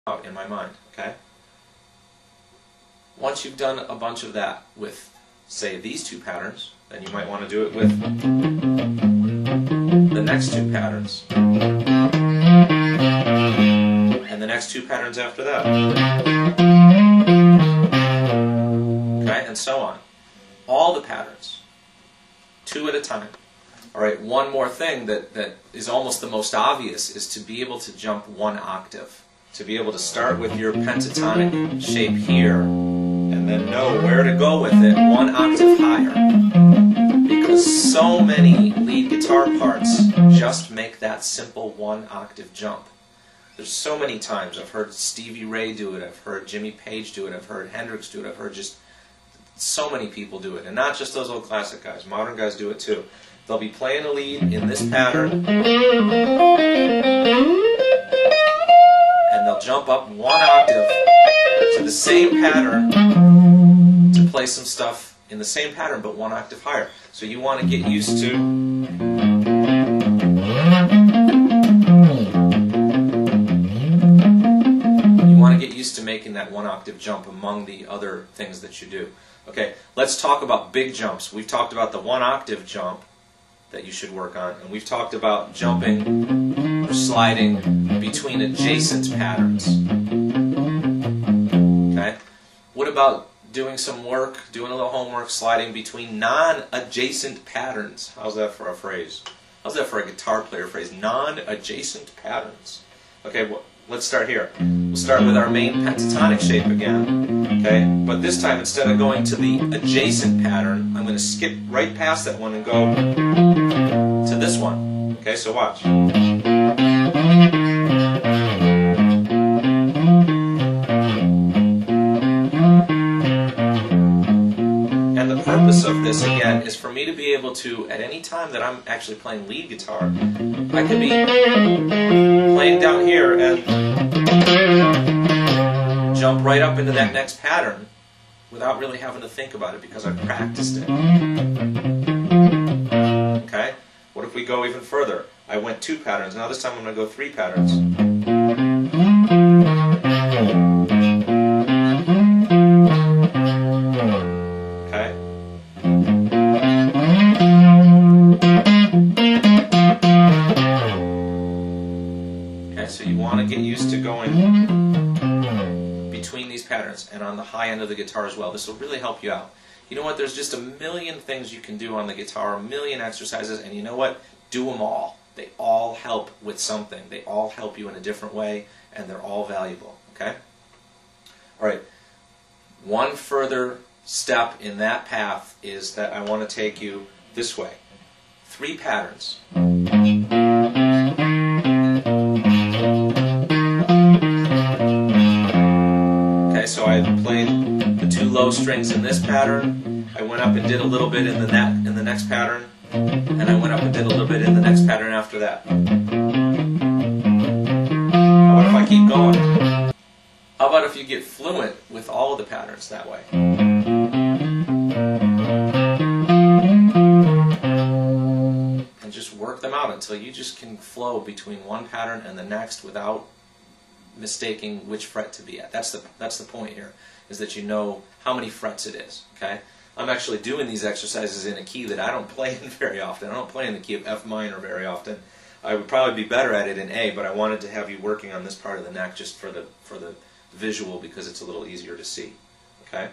out in my mind, okay? Once you've done a bunch of that with, say, these two patterns, then you might want to do it with the next two patterns. And the next two patterns after that. Okay, and so on. All the patterns. Two at a time. Alright, one more thing that is almost the most obvious is to be able to jump one octave. To be able to start with your pentatonic shape here and then know where to go with it one octave higher. Because so many lead guitar parts just make that simple one octave jump. There's so many times I've heard Stevie Ray do it, I've heard Jimmy Page do it, I've heard Hendrix do it, I've heard just so many people do it. And not just those old classic guys, modern guys do it too. They'll be playing a lead in this pattern, and they'll jump up one octave to the same pattern to play some stuff in the same pattern but one octave higher. So you want to get used to making that one octave jump among the other things that you do. Okay, let's talk about big jumps. We've talked about the one octave jump that you should work on, and we've talked about jumping or sliding between adjacent patterns. Okay, what about doing some work, doing a little homework, sliding between non-adjacent patterns? How's that for a phrase? How's that for a guitar player phrase? Non-adjacent patterns. Okay, well, let's start here. We'll start with our main pentatonic shape again. Okay, but this time instead of going to the adjacent pattern, I'm going to skip right past that one and go to this one. Okay, so watch. And the purpose of this again is for me to be able to, at any time that I'm actually playing lead guitar, I could be playing down here and jump right up into that next pattern without really having to think about it because I've practiced it. Okay? What if we go even further? I went 2 patterns. Now this time I'm going to go 3 patterns. Okay? Okay, so you want to get used to going between these patterns and on the high end of the guitar as well. This will really help you out. You know what? There's just a million things you can do on the guitar, a million exercises, and you know what? Do them all. They all help with something. They all help you in a different way, and they're all valuable. Okay? All right. One further step in that path is that I want to take you this way. 3 patterns. So I played the 2 low strings in this pattern. I went up and did a little bit in the next pattern, and I went up and did a little bit in the next pattern after that. How about if I keep going? How about if you get fluent with all of the patterns that way? And just work them out until you just can flow between one pattern and the next without mistaking which fret to be at. That's the point here, is that you know how many frets it is. Okay? I'm actually doing these exercises in a key that I don't play in very often. I don't play in the key of F minor very often. I would probably be better at it in A, but I wanted to have you working on this part of the neck just for the visual because it's a little easier to see. Okay?